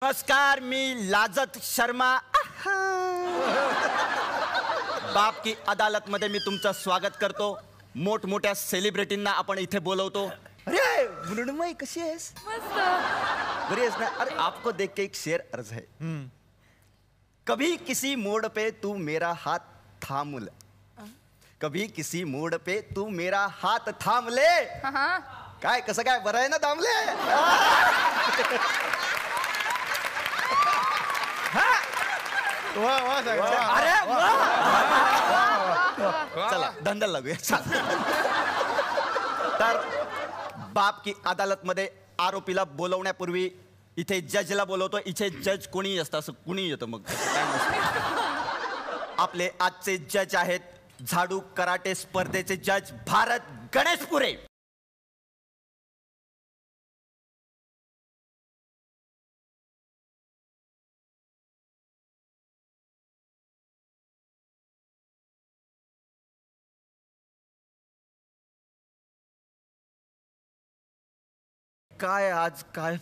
नमस्कार, मी लाजत शर्मा बाप की अदालत मध्ये मी तुमचं स्वागत करतो. मोठमोठ्या सेलिब्रिटींना आपण इथे बोलवतो. अरे मृण्मयी कशी आहेस? मस्त. बरी आहेस ना? अरे आपको देख के एक शेर अर्ज है. कभी किसी मोड़ पे तू मेरा हाथ थाम ले, कभी किसी मोड़ पे तू मेरा हाथ थाम ले. काय कसं काय बरं आहे ना थांबले? अरे चला धंद्याला लागूया. तर बाप की अदालत मध्ये आरोपीला बोलवण्यापूर्वी इथे जजला बोलवतो. इथे जज कोणी असतं, असं कुणी येतं मग काय नसतं. आपले आजचे जज आहेत झाडू कराटे स्पर्धेचे जज भारत गणेशपुरे. काय आज काय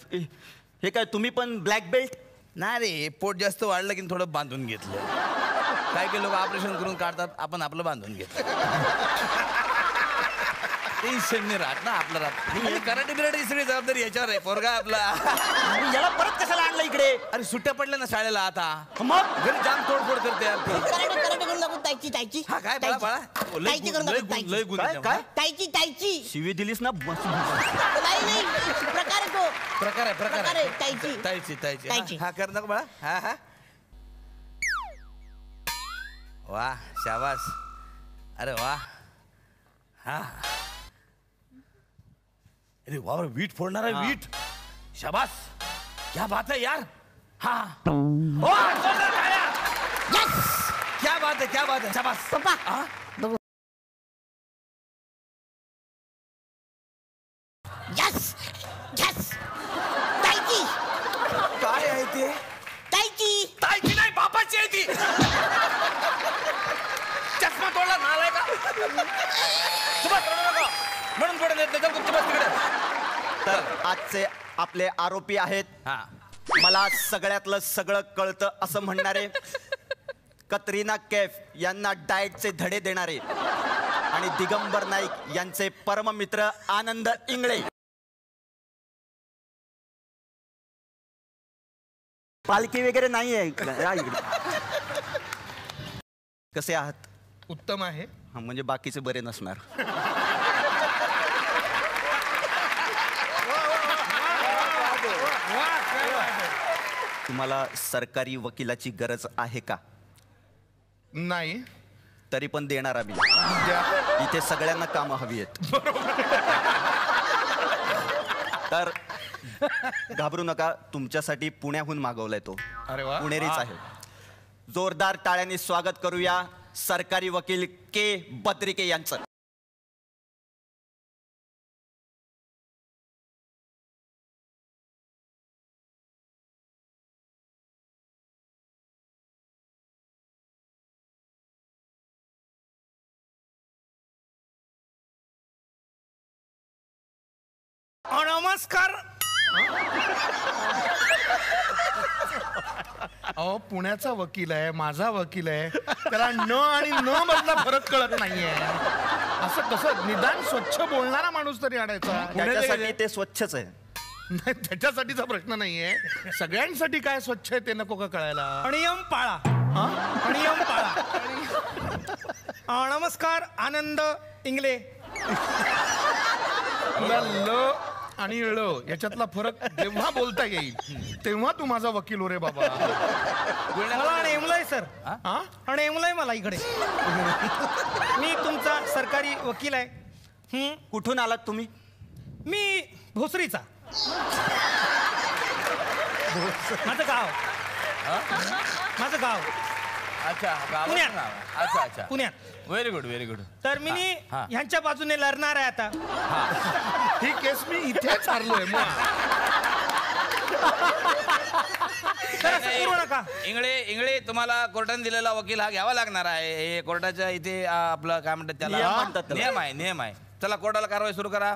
हे काय तुम्ही पण ब्लॅक बेल्ट? नाही रे, पोट जास्त वाढलं की थोडं बांधून घेतलं. काय काही लोक ऑपरेशन करून काढतात, आपण आपलं बांधून घेतलं. टेन्शन नाही राहत ना आपलं राहत. कराटे बिराटे सगळी जबाबदारी याच्यावर आहे. पोरगा आपला याला परत कशाला आणलं इकडे? अरे सुट्ट्या पडल्या ना शाळेला आता, मग घरी जाम तोडफोड करते यार. कराटे करून दाखवू. ताईची ताईची हा काय बाळा बाळा ताईची करून दाखवू. ताईची लय गुण काय काय ताईची ताईची शिवी दिलीस ना? नाही नाही प्रकार आहे तो. प्रकार आहे प्रकार आहे. ताईची ताईची ताईची. ताईची. हा कर नको बाळा. हा हा वाह शाबास. अरे वाह. हा अरे वाह, वीट फोडणार आहे वीट. शाबास, क्या बात है यार. हाँ क्या बात है, क्या बात है. शाबास पप्पा. Yes yes. ताईची काय आहे ते? ताईची ताईची नाही, बापाची आहे ती. चष्मा तोडला नालाय का म्हणून थोडं तिकडे. तर आजचे आपले आरोपी आहेत हा मला सगळ्यातलं सगळं कळतं असं म्हणणारे कतरीना कैफ यांना डाएटचे धडे देणारे आणि दिगंबर नाईक यांचे परममित्र आनंद इंगळे. पालखी वगैरे नाही आहे इकडे. कसे आहात? उत्तम आहे. हा म्हणजे बाकीचे बरे नसणार. तुम्हाला सरकारी वकिलाची गरज आहे का? नाही. तरी पण देणार आम्ही. इथे सगळ्यांना कामं हवी आहेत. तर घाबरू नका, तुमच्यासाठी पुण्याहून मागवलाय तो. अरे वा. पुणेरीच आहे. जोरदार टाळ्यांनी स्वागत करूया सरकारी वकील के बद्रिके यांचं. नमस्कार. अहो पुण्याचा वकील आहे, माझा वकील आहे, त्याला न आणि न मधला फरक कळत नाहीये. असं कसं निदान स्वच्छ बोलणारा माणूस तरी आणायचा. त्याच्यासाठी ते स्वच्छच आहे. नाही त्याच्यासाठीचा प्रश्न नाहीये, सगळ्यांसाठी काय स्वच्छ आहे ते नको का कळायला. नियम पाळा. नियम पाळा. नमस्कार, आनंद इंगळे. ल आणि ळ याच्यातला फरक जेव्हा बोलता येईल तेव्हा तू माझा वकील हो रे बाबा. मला नेमलंय सर. नेमलंय मला इकडे. मी तुमचा सरकारी वकील आहे. कुठून आलात तुम्ही? मी भोसरीचा. माझं गाव. माझं गाव अच्छा पुण्यात. अच्छा अच्छा पुण्यात. Very good very good. तर मी ह्यांच्या बाजूने लढणार आहे आता. ही केस मी इथेच हारलोय. करू नका. इंगळे तुम्हाला कोर्टाने दिलेला वकील हा घ्यावा लागणार आहे. हे कोर्टाच्या इथे आपलं काय म्हणतात त्याला नियम आहे. चला कोर्टाला कारवाई सुरू करा.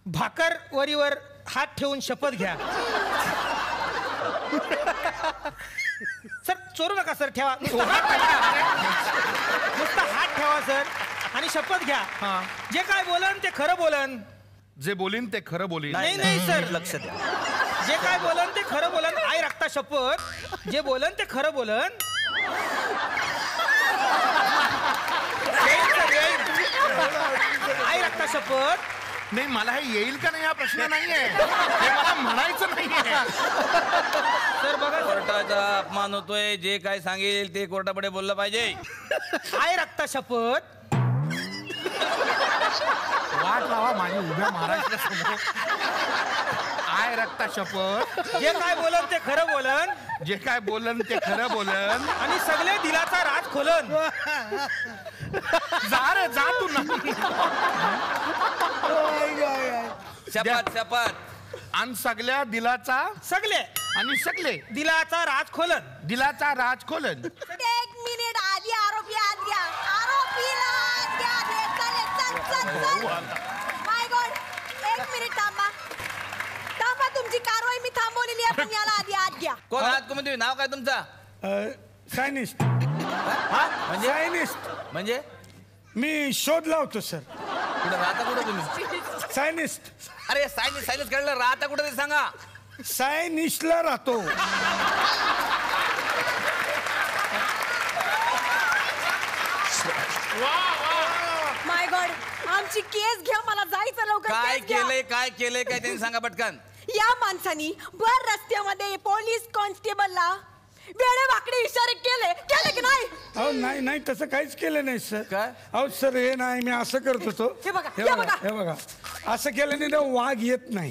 भाकर वरीवर हात ठेवून शपथ घ्या. नका सर ठेवा नुसता हात ठेवा सर आणि शपथ घ्या हा. जे काय बोलन ते खरं बोलन. जे बोलीन ते खरं बोलीन. नाही नाही सर लक्ष द्या. जे काय बोलन ते खरं बोलन. आई रक्ता शपथ जे बोलन ते खरं बोलन. आई रक्ता शपथ. नाही मला हे येईल का नाही हा प्रश्न नाहीये हे मला म्हणायचं नाहीये. सर बघा सर. कोर्टाचा अपमान होतोय. जे काय सांगेल ते कोर्टापुढे बोललं पाहिजे. आई रक्ता शपथ. वाट लावा माझी उभ्या महाराष्ट्रासमोर. आय रक्ता शपथ. जे काय बोलन ते खरं बोलन जे काय बोलन ते खरं बोलन. आणि सगळे दिलाचा राज खोलन. जा रे जा तू ना. शपथ शपथ. आणि सगळ्या दिलाचा सगळे आणि सगळे दिलाचा राज खोलन. दिलाचा राज खोलन. एक मिनिट आधी आरोपी आत घ्या. आरोपीला आत घ्या. चल माय गॉड एक मिनिट थांबा. तुमची कारवाई मी थांबवलेली आहे पण याला आधी आत घ्या. कोण आहात तुम्ही? नाव काय तुमचा? सायनिस्ट म्हणजे सायनिस्ट म्हणजे मी शोध लावतो सर. कुठं राहता कुठं तुम्ही? सायनिस्ट अरे सायन्स सायन्स कळलं. राहता कुठं ते सांगा. सायनिस्टला राहतो. माय गॉड आमची केस घ्या. मला जायचं लवकर. काय केस घ्या. केलंय काय केलंय काय त्यांनी सांगा पटकन. या माणसानी भर रस्त्यामध्ये पोलीस कॉन्स्टेबलला वेळे वाकडे इशारे केले की नाही? अहो नाही नाही तसं काहीच केलं नाही सर. काय? अहो सर हे नाही मी असं करत होतो. हे बघा, हे हे बघा बघा. हे बघा असं केल्याने ना वाघ येत नाही.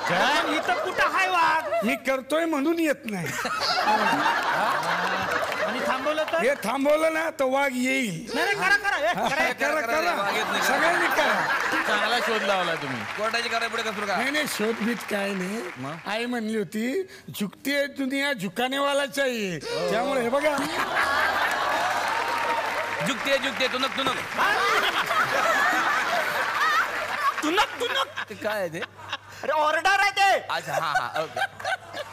पण इथं कुठं हाय वाघ? मी करतोय म्हणून येत नाही. आणि थांबवलं तर हे थांबवलं ना तर वाघ येईल. नाही नाही, करा करा हे, करा हे. करा करा, वाघ येत करा नाही. सगळ्यांनी करा. चांगला शोध लावला तुम्ही. कोर्टाची कारवाई पुढे कसं का? नाही नाही शोध बीत काय नाही. आई म्हणली होती झुकती है दुनिया झुकाने वाला चाहिए. त्यामुळे हे बघा जुकते जुकते तुनक तुनक तुनक तुनक. ते काय आहे ते? अरे ऑर्डर आहे ते. अच्छा हा हा ओके.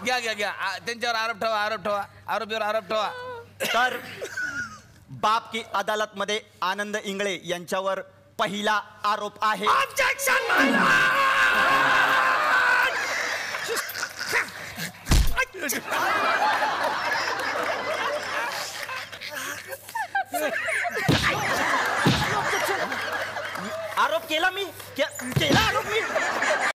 घ्या घ्या घ्या त्यांच्यावर आरोप ठेवा आरोप ठेवा. आरोपीवर आरोप ठेवा. तर बाप की अदालत मध्ये आनंद इंगळे यांच्यावर पहिला आरोप आहे. ऑब्जेक्शन